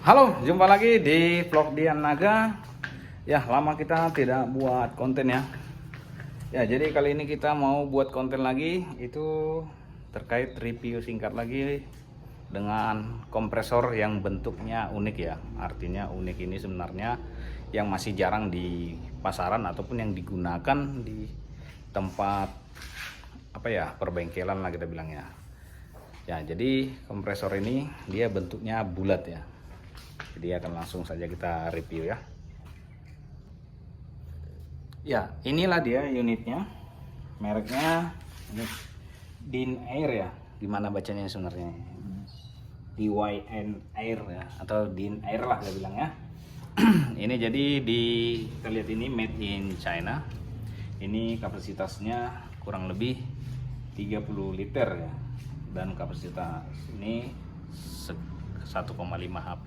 Halo, jumpa lagi di vlog Dian Naga. Ya, lama kita tidak buat konten ya. Ya, jadi kali ini kita mau buat konten lagi, itu terkait review singkat lagi dengan kompresor yang bentuknya unik ya. Artinya unik ini sebenarnya yang masih jarang di pasaran ataupun yang digunakan di tempat perbengkelan lah kita bilangnya. Ya, jadi kompresor ini dia bentuknya bulat ya. Jadi akan langsung saja kita review ya. Ya, inilah dia unitnya. Mereknya ini DIN Air ya. Gimana bacanya sebenarnya? DYN Air ya, atau DIN Air lah saya bilang ya. Ini jadi kita lihat ini made in China. Ini kapasitasnya kurang lebih 30 liter ya. Dan kapasitas ini 1,5 HP.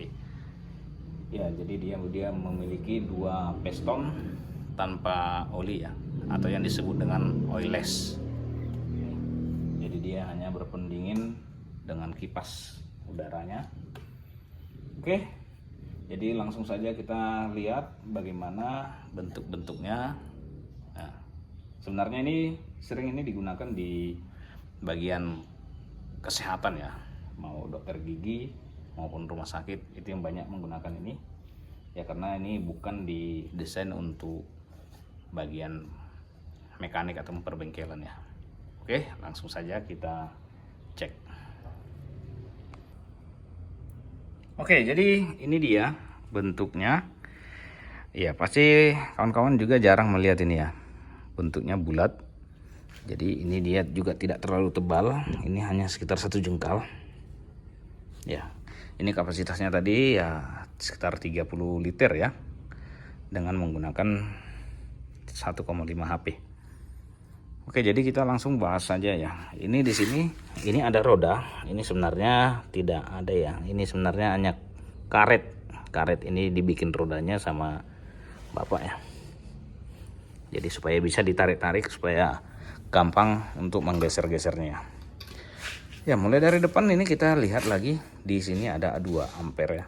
Ya, jadi dia memiliki dua piston tanpa oli ya, atau yang disebut dengan oilless. Jadi dia hanya berpendingin dengan kipas udaranya. Oke, jadi langsung saja kita lihat bagaimana bentuk-bentuknya. Nah, sebenarnya ini sering digunakan di bagian kesehatan ya, mau dokter gigi maupun rumah sakit, itu yang banyak menggunakan ini ya, karena ini bukan didesain untuk bagian mekanik atau perbengkelan ya. Oke, langsung saja kita cek. Oke, jadi ini dia bentuknya ya. Pasti kawan-kawan juga jarang melihat ini ya, bentuknya bulat. Jadi ini dia juga tidak terlalu tebal, ini hanya sekitar 1 jengkal ya. Ini kapasitasnya tadi ya sekitar 30 liter ya, dengan menggunakan 1,5 HP. Oke, jadi kita langsung bahas saja ya. Ini di sini ini ada roda. Ini sebenarnya tidak ada ya. Ini sebenarnya hanya karet. Karet ini dibikin rodanya sama bapak ya. Jadi supaya bisa ditarik-tarik supaya gampang untuk menggeser-gesernya. Ya, mulai dari depan ini kita lihat lagi, di sini ada 2 ampere ya.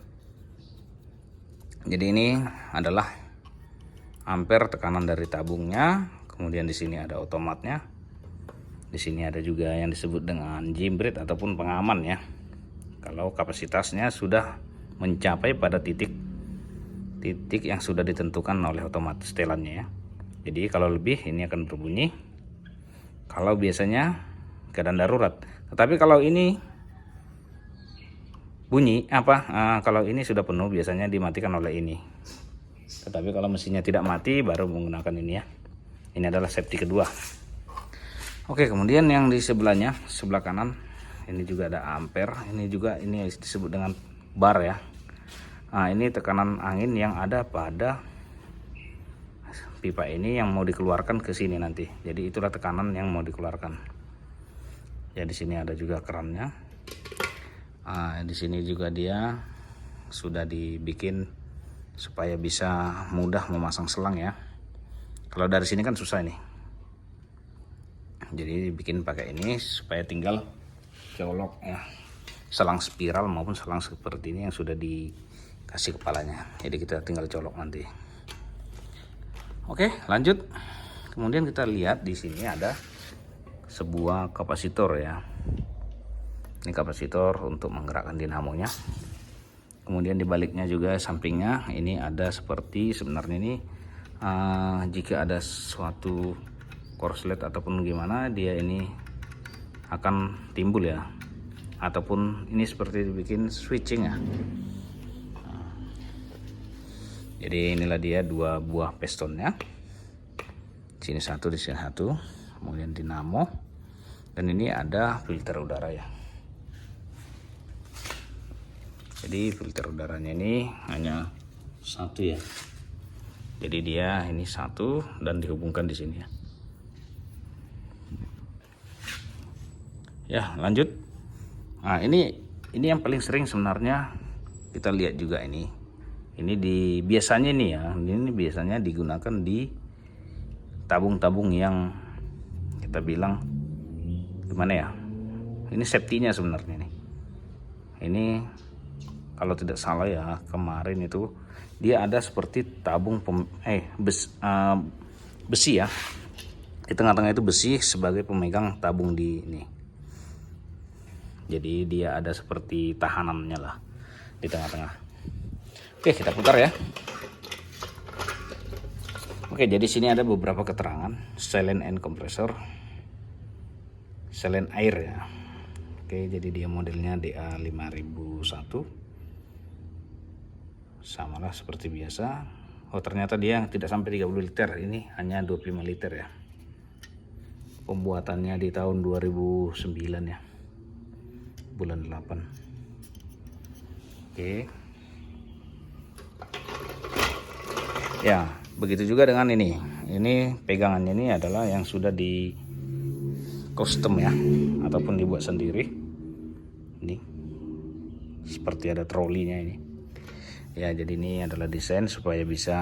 Jadi ini adalah ampere tekanan dari tabungnya. Kemudian di sini ada otomatnya. Di sini ada juga yang disebut dengan jimbrit ataupun pengaman ya. Kalau kapasitasnya sudah mencapai pada titik yang sudah ditentukan oleh otomat setelannya ya. Jadi kalau lebih ini akan berbunyi. Kalau biasanya keadaan darurat. Tetapi kalau ini bunyi kalau ini sudah penuh biasanya dimatikan oleh ini. Tetapi kalau mesinnya tidak mati baru menggunakan ini ya. Ini adalah safety kedua. Oke, kemudian yang di sebelahnya, sebelah kanan, ini juga ada ampere. Ini juga ini disebut dengan bar ya. Nah, ini tekanan angin yang ada pada pipa ini yang mau dikeluarkan ke sini nanti. Jadi itulah tekanan yang mau dikeluarkan. Ya, di sini ada juga kerannya. Di sini juga dia sudah dibikin supaya bisa mudah memasang selang ya. Kalau dari sini kan susah ini. Jadi dibikin pakai ini supaya tinggal colok ya. Selang spiral maupun selang seperti ini yang sudah dikasih kepalanya. Jadi kita tinggal colok nanti. Oke, lanjut. Kemudian kita lihat di sini ada sebuah kapasitor ya. Ini kapasitor untuk menggerakkan dinamonya. Kemudian di baliknya juga sampingnya ini ada seperti sebenarnya ini jika ada suatu korslet ataupun gimana dia ini akan timbul ya, ataupun ini seperti dibikin switching ya. Jadi inilah dia 2 buah pistonnya. Sini 1, di sini 1. Kemudian dinamo, dan ini ada filter udara ya. Jadi filter udaranya ini hanya 1 ya. Jadi dia ini 1 dan dihubungkan di sini ya. Ya, lanjut. Nah, ini yang paling sering sebenarnya kita lihat juga ini. Ini biasanya nih ya. Ini biasanya digunakan di tabung-tabung yang kita bilang gimana ya, ini safety-nya sebenarnya nih. Ini kalau tidak salah ya, kemarin itu dia ada seperti tabung besi ya. Di tengah-tengah itu besi sebagai pemegang tabung di ini. Jadi dia ada seperti tahanannya lah di tengah-tengah. Oke, kita putar ya. Oke, jadi sini ada beberapa keterangan. Silent and compressor, silent air ya. Oke, jadi dia modelnya DA5001. Samalah seperti biasa. Oh, ternyata dia tidak sampai 30 liter, ini hanya 25 liter ya. Pembuatannya di tahun 2009 ya, bulan 8. Oke. Ya, begitu juga dengan ini. Ini pegangannya ini adalah yang sudah di custom ya, ataupun dibuat sendiri. Ini seperti ada trolinya ini. Ya, jadi ini adalah desain supaya bisa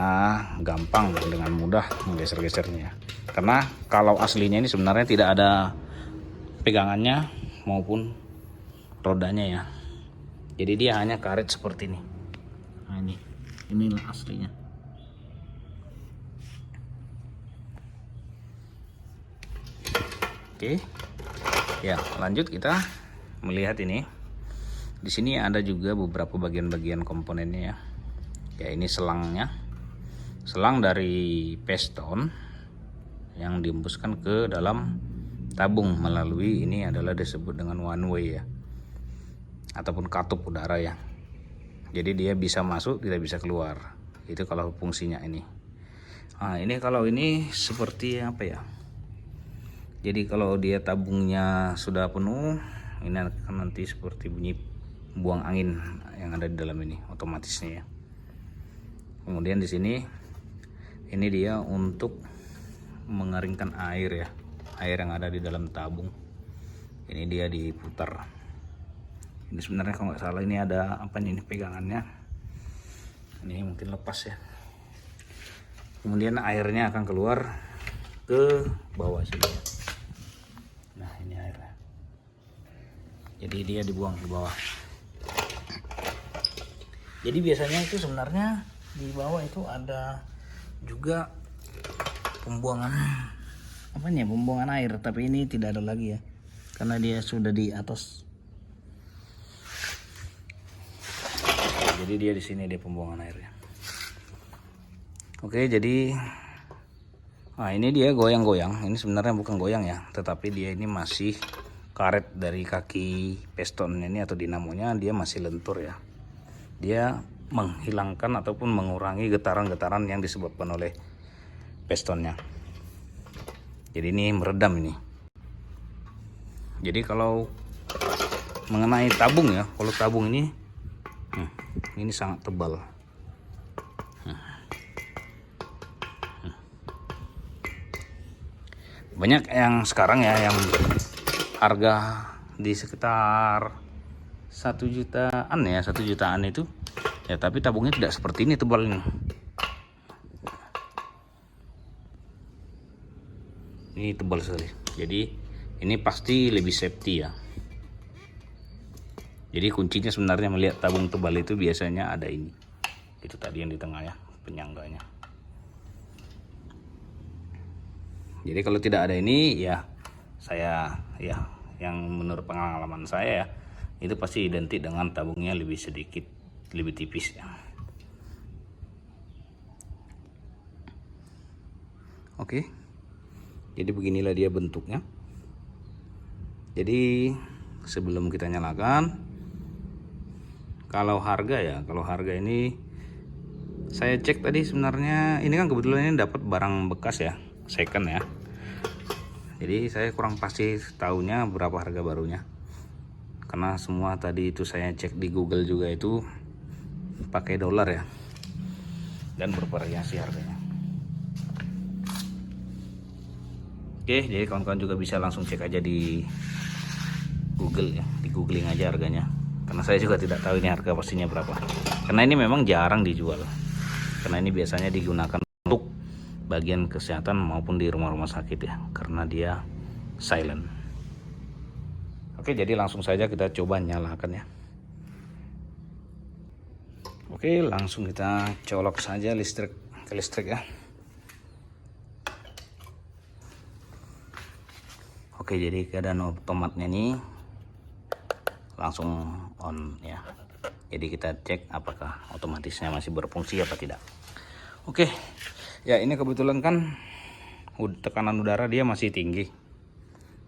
gampang dan dengan mudah menggeser-gesernya. Karena kalau aslinya ini sebenarnya tidak ada pegangannya maupun rodanya ya. Jadi dia hanya karet seperti ini. Nah, inilah aslinya. Oke. Ya, lanjut kita melihat ini. Di sini ada juga beberapa bagian-bagian komponennya ya. Ya, ini selangnya. Selang dari piston yang diembuskan ke dalam tabung melalui ini adalah disebut dengan one way ya. Ataupun katup udara ya. Jadi dia bisa masuk, tidak bisa keluar. Itu kalau fungsinya ini. Nah, ini kalau ini seperti apa ya? Jadi kalau dia tabungnya sudah penuh, ini akan nanti seperti bunyi buang angin yang ada di dalam ini otomatisnya ya. Kemudian di sini ini dia untuk mengeringkan air ya, air yang ada di dalam tabung. Ini dia diputar. Ini sebenarnya kalau nggak salah ini ada apa ini pegangannya. Ini mungkin lepas ya. Kemudian airnya akan keluar ke bawah sini ya. Nah, ini airnya. Jadi dia dibuang ke bawah. Jadi biasanya itu sebenarnya di bawah itu ada juga pembuangan pembuangan air, tapi ini tidak ada lagi ya, karena dia sudah di atas. Jadi dia di sini dia pembuangan airnya. Oke, jadi ini dia goyang-goyang. Ini sebenarnya bukan goyang ya, tetapi dia ini masih karet dari kaki pistonnya ini atau dinamonya dia masih lentur ya. Dia menghilangkan ataupun mengurangi getaran-getaran yang disebabkan oleh pistonnya. Jadi ini meredam ini. Jadi kalau mengenai tabung ya, kalau tabung ini sangat tebal. Banyak yang sekarang ya yang harga di sekitar 1 jutaan ya, 1 jutaan itu ya, tapi tabungnya tidak seperti ini tebalnya. Ini tebal sekali. Jadi ini pasti lebih safety ya. Jadi kuncinya sebenarnya melihat tabung tebal itu biasanya ada ini. Itu tadi yang di tengah ya, penyangganya. Jadi kalau tidak ada ini ya, saya ya yang menurut pengalaman saya ya, itu pasti identik dengan tabungnya lebih sedikit, lebih tipis ya. Oke. Jadi beginilah dia bentuknya. Jadi sebelum kita nyalakan, kalau harga ini saya cek tadi sebenarnya ini kan kebetulan ini dapat barang bekas ya, second ya. Jadi saya kurang pasti tahunya berapa harga barunya. Karena semua tadi itu saya cek di Google juga itu pakai dolar ya, dan bervariasi harganya. Oke, jadi kawan-kawan juga bisa langsung cek aja di Google ya, di googling aja harganya. Karena saya juga tidak tahu ini harga pastinya berapa. Karena ini memang jarang dijual. Karena ini biasanya digunakan untuk bagian kesehatan maupun di rumah-rumah sakit ya, karena dia silent. Oke, jadi langsung saja kita coba nyalakan ya. Oke, langsung kita colok saja listrik ke listrik ya. Oke, jadi keadaan otomatnya ini langsung on ya. Jadi kita cek apakah otomatisnya masih berfungsi apa tidak. Oke, ya ini kebetulan kan tekanan udara dia masih tinggi.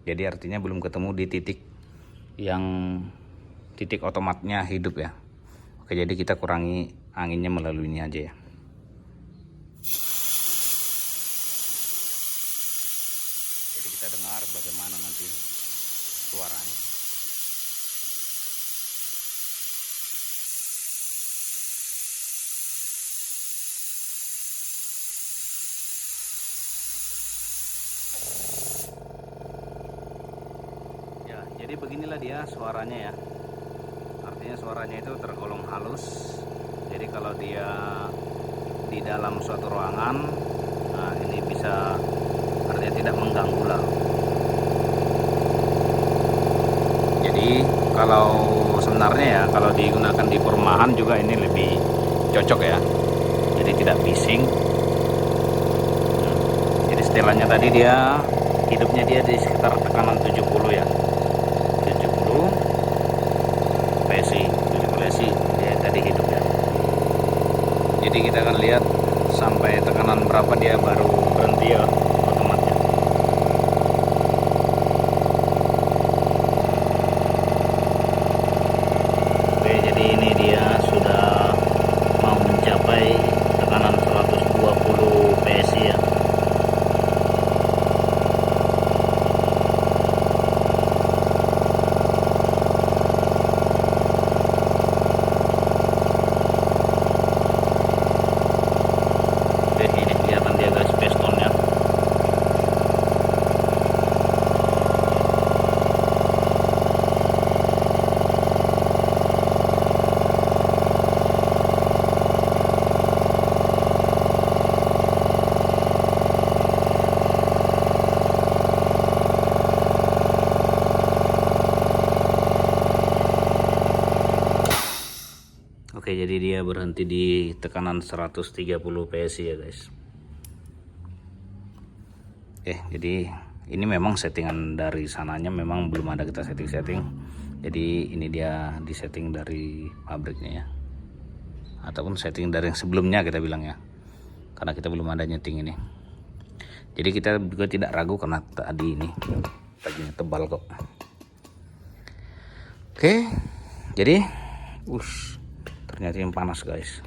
Jadi artinya belum ketemu di titik otomatnya hidup ya. Oke, jadi kita kurangi anginnya melalui ini aja ya. Jadi kita dengar bagaimana nanti suaranya. Ya, jadi beginilah dia suaranya ya. Artinya suaranya itu tergolong halus. Jadi kalau dia di dalam suatu ruangan, nah ini bisa artinya tidak mengganggu lah. Jadi kalau sebenarnya ya kalau digunakan di perumahan juga ini lebih cocok ya. Jadi tidak bising. Jadi setelannya tadi dia hidupnya dia di sekitar tekanan 70 ya. 70 PSI dia tadi hidup ya. Jadi kita akan lihat sampai tekanan berapa dia baru berhenti ya otomatnya. Oke, jadi ini dia sudah mau mencapai tekanan 120 PSI ya. Ini kelihatan dia guys pistonnya. Oke, jadi dia berhenti di tekanan 130 PSI ya guys. Oke, jadi ini memang settingan dari sananya, memang belum ada kita setting. Jadi ini dia di setting dari pabriknya ya, ataupun setting dari yang sebelumnya kita bilang ya, karena kita belum ada nyeting ini. Jadi kita juga tidak ragu karena tadi ini taginya tebal kok. Oke, jadi ternyata yang panas guys.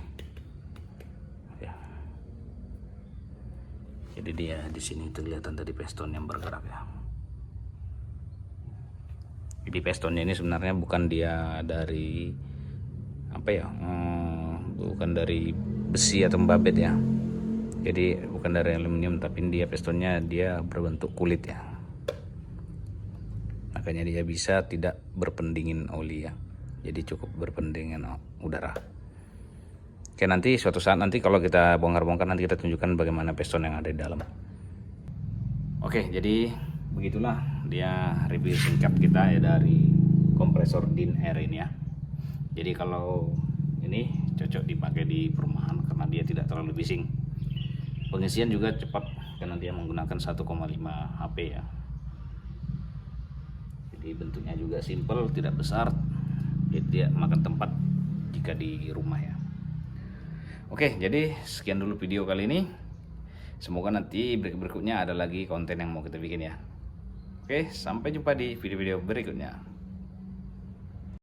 Jadi dia di sini kelihatan tadi piston yang bergerak ya. Jadi pistonnya ini sebenarnya bukan dia dari apa ya, bukan dari besi atau babet ya. Jadi bukan dari aluminium, tapi dia pistonnya dia berbentuk kulit ya. Makanya dia bisa tidak berpendingin oli ya. Jadi cukup berpendingin udara. Oke, nanti suatu saat nanti kalau kita bongkar-bongkar nanti kita tunjukkan bagaimana piston yang ada di dalam. Oke, jadi begitulah dia review singkat kita ya dari kompresor DIN Air ini ya. Jadi kalau ini cocok dipakai di perumahan karena dia tidak terlalu bising. Pengisian juga cepat karena dia menggunakan 1,5 HP ya. Jadi bentuknya juga simple, tidak besar. Jadi dia makan tempat jika di rumah ya. Oke, jadi sekian dulu video kali ini. Semoga nanti berikutnya ada lagi konten yang mau kita bikin ya. Oke, sampai jumpa di video-video berikutnya.